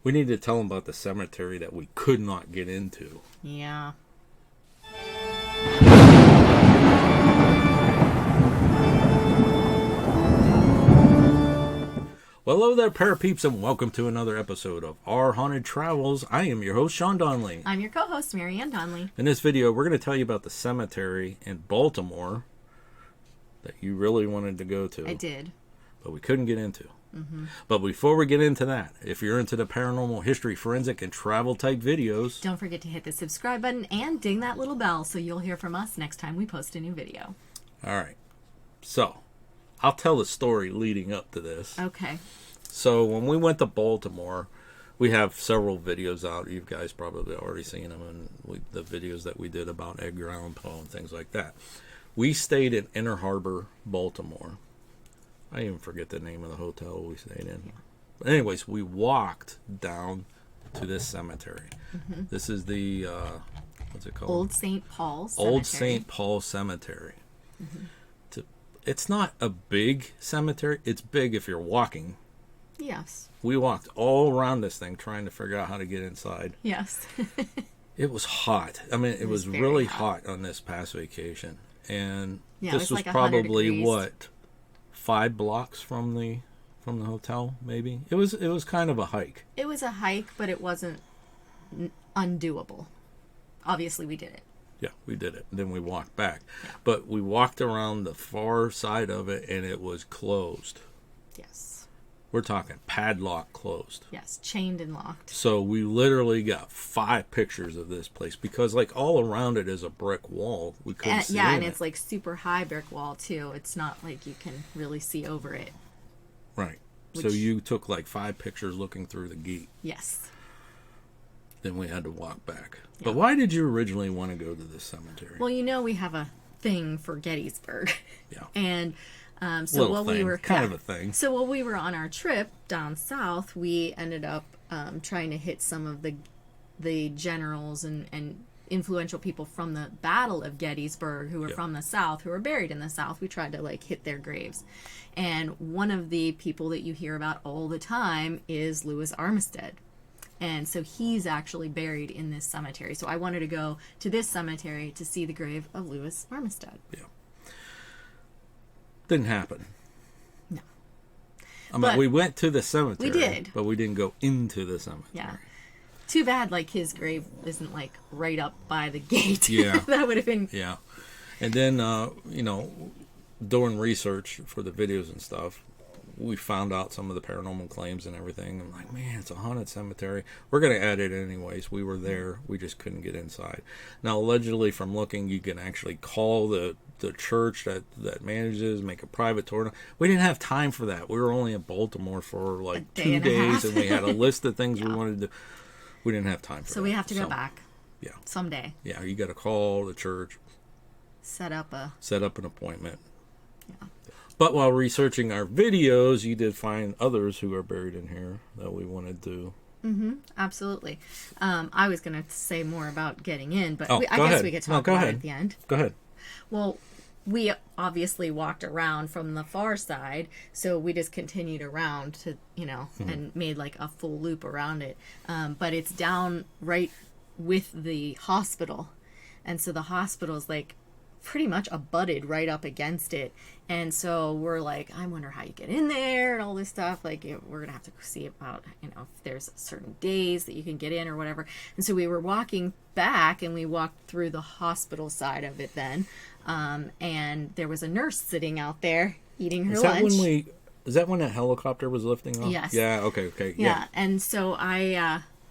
We need to tell them about the cemetery that we could not get into. Yeah. Well, hello there, parapeeps, and welcome to another episode of Our Haunted Travels. I am your host, Sean Donnelly. I'm your co-host, Marianne Donnelly. In this video, we're going to tell you about the cemetery in Baltimore that you really wanted to go to. I did. But we couldn't get into. But before we get into that, if you're into the paranormal, history, forensic, and travel type videos, Don't forget to hit the subscribe button and ding that little bell so you'll hear from us next time we post a new video. all right. So, I'll tell the story leading up to this. Okay. So, when we went to Baltimore, we have several videos out. You guys probably already seen them, and the videos that we did about Edgar Allan Poe and things like that. We stayed in Inner Harbor, Baltimore. I even forget the name of the hotel we stayed in. But anyways, we walked down to this cemetery. This is the, what's it called? Old St. Paul Cemetery. Old St. Paul Cemetery. It's not a big cemetery. It's big if you're walking. Yes. We walked all around this thing trying to figure out how to get inside. Yes. It was hot. I mean, it was very really hot. hot on this past vacation. And Yeah, it this was was like 100 probably, degrees. what, 5 blocks from the hotel, maybe? It was kind of a hike. It was a hike, but it wasn't undoable. Obviously, we did it. Yeah, we did it. Then we walked back. Yeah. But we walked around the far side of it, and it was closed. Yes. We're talking padlock closed. Yes. Chained and locked. So we literally got 5 pictures of this place because, like, all around it is a brick wall. We couldn't see Yeah, in and it. it's like super high brick wall, too. It's not like you can really see over it. Right. So Which- you took like 5 pictures looking through the gate. Yes. Then we had to walk back. Yeah. But why did you originally want to go to this cemetery? Well, you know we have a thing for Gettysburg. Yeah. And so Little while thing, we were kind of a thing. So while we were on our trip down south, we ended up trying to hit some of the generals and influential people from the Battle of Gettysburg who were Yeah. from the South, who were buried in the South. We tried to like hit their graves. And one of the people that you hear about all the time is Louis Armistead. And so he's actually buried in this cemetery. So I wanted to go to this cemetery to see the grave of Louis Armistead. Yeah. Didn't happen. No. I mean, But- we went to the cemetery. We did. But we didn't go into the cemetery. Yeah. Too bad, like, his grave isn't, like, right up by the gate. Yeah. That would have been... Yeah. And then, doing research for the videos and stuff, we found out some of the paranormal claims and everything. I'm like, man, it's a haunted cemetery. We're going to add it anyways. We were there. We just couldn't get inside. Now, allegedly, from looking, you can actually call the church that manages, make a private tour. We didn't have time for that. We were only in Baltimore for like day 2 and a days, half. and we had a list of things we wanted to do. We didn't have time for that. So we have to go back Yeah. someday. Yeah, you got to call the church, Set up an appointment. Yeah. But while researching our videos, you did find others who are buried in here that we wanted to. Absolutely. I was going to say more about getting in, but Oh, I go guess ahead. we could No, talk go about ahead. it at the end. Go ahead. Well, we obviously walked around from the far side, so we just continued around to, and made like a full loop around it. But it's down right with the hospital. And so the hospital's like pretty much abutted right up against it. And so we're like, I wonder how you get in there and all this stuff. Like, we're going to have to see about, if there's certain days that you can get in or whatever. And so we were walking back and we walked through the hospital side of it then. And there was a nurse sitting out there eating her lunch. Is that when that helicopter was lifting off? Yes. Yeah, okay. Yeah. And so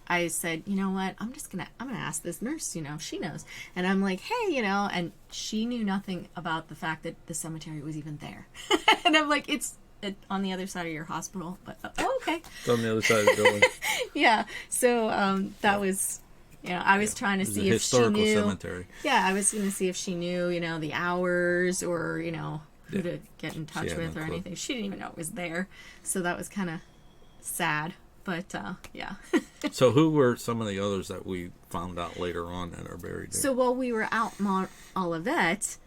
I said, you know what, I'm gonna ask this nurse, if she knows. And I'm like, hey, and she knew nothing about the fact that the cemetery was even there. And I'm like, it's on the other side of your hospital, but okay. It's on the other side of the building. Yeah. So that was, I was trying to It's a see if she historical knew. cemetery. Yeah, I was gonna see if she knew, the hours or who to get in touch had with no or clue. anything. She didn't even know it was there, so that was kind of sad. But yeah. So who were some of the others that we found out later on that are buried there? So while we were out Mont Olivet,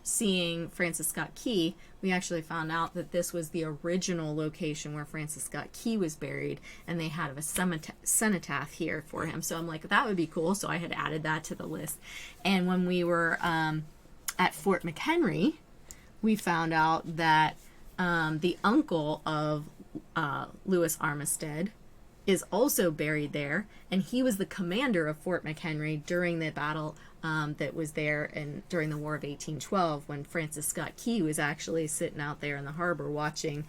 seeing Francis Scott Key, we actually found out that this was the original location where Francis Scott Key was buried, and they had a cenotaph here for him. So I'm like, that would be cool. So I had added that to the list. And when we were at Fort McHenry, we found out that the uncle of Louis Armistead is also buried there, and he was the commander of Fort McHenry during the battle that was there and during the War of 1812, when Francis Scott Key was actually sitting out there in the harbor watching.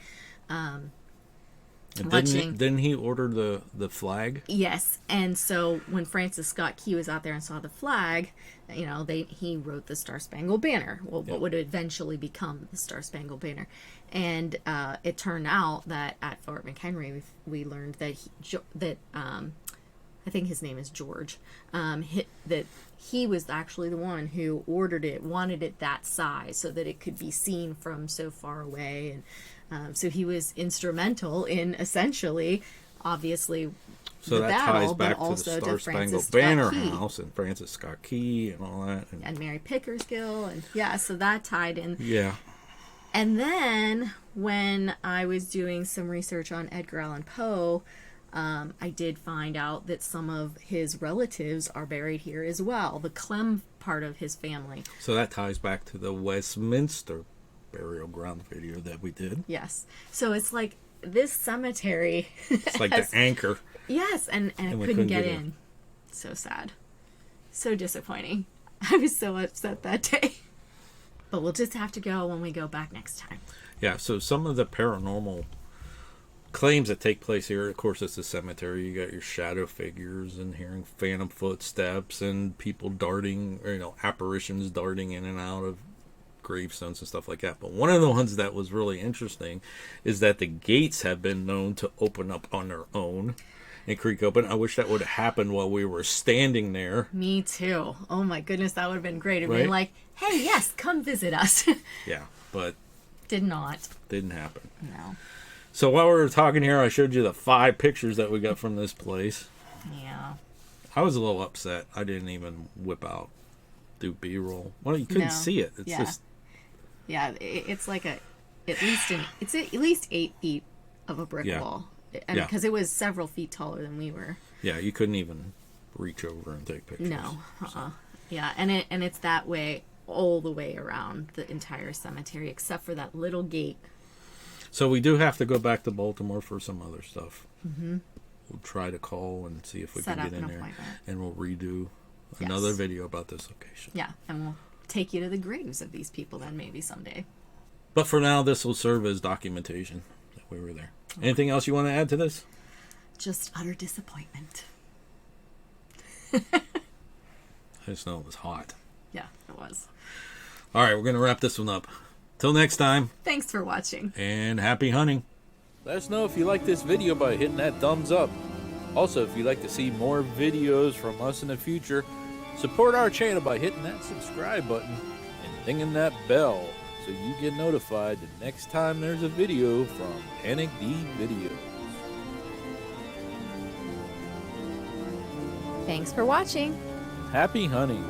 Didn't he order the flag? Yes, and so when Francis Scott Key was out there and saw the flag, he wrote the Star Spangled Banner. Well, what would eventually become the Star Spangled Banner, and it turned out that at Fort McHenry we learned that I think his name is George, that he was actually the one who ordered it, wanted it that size so that it could be seen from so far away, and so he was instrumental in essentially, obviously, so the that battle, ties back but to also the Star to Spangled Francis Banner Scott Key. House and Francis Scott Key and all that, And Mary Pickersgill, and yeah, so that tied in. Yeah. And then when I was doing some research on Edgar Allan Poe, I did find out that some of his relatives are buried here as well, the Clem part of his family. So that ties back to the Westminster burial ground video that we did. Yes. So it's like this cemetery. It's like the anchor. Yes, and it couldn't get in. So sad. So disappointing. I was so upset that day. But we'll just have to go when we go back next time. Yeah, so some of the paranormal claims that take place here, of course, it's a cemetery. You got your shadow figures and hearing phantom footsteps and people darting, or, apparitions darting in and out of gravestones and stuff like that. But one of the ones that was really interesting is that the gates have been known to open up on their own and creak open. I wish that would have happened while we were standing there. Me too. Oh my goodness, that would have been great. It'd Right? been like, hey, yes, come visit us. Yeah, but Did not. didn't happen. No. So while we were talking here, I showed you the 5 pictures that we got from this place. Yeah. I was a little upset. I didn't even whip out, do B-roll. Well, you couldn't No. see it. It's Yeah. just, Yeah, it's like at least 8 feet of a brick Yeah. wall. And Yeah. because it was several feet taller than we were. yeah, you couldn't even reach over and take pictures. No. Yeah, and it's that way all the way around the entire cemetery except for that little gate. So we do have to go back to Baltimore for some other stuff. Mm-hmm. We'll try to call and see if we Set can up get in an there. appointment. And we'll redo Yes. another video about this location. Yeah, and we'll take you to the graves of these people then maybe someday. But for now, this will serve as documentation that we were there. Anything else you want to add to this? Just utter disappointment. I just know it was hot. Yeah, it was. All right, we're going to wrap this one up. Till next time, Thanks for watching. and happy hunting. Let us know if you like this video by hitting that thumbs up. Also, if you'd like to see more videos from us in the future, support our channel by hitting that subscribe button and dinging that bell so you get notified the next time there's a video from Panic D Videos. Thanks for watching. Happy hunting.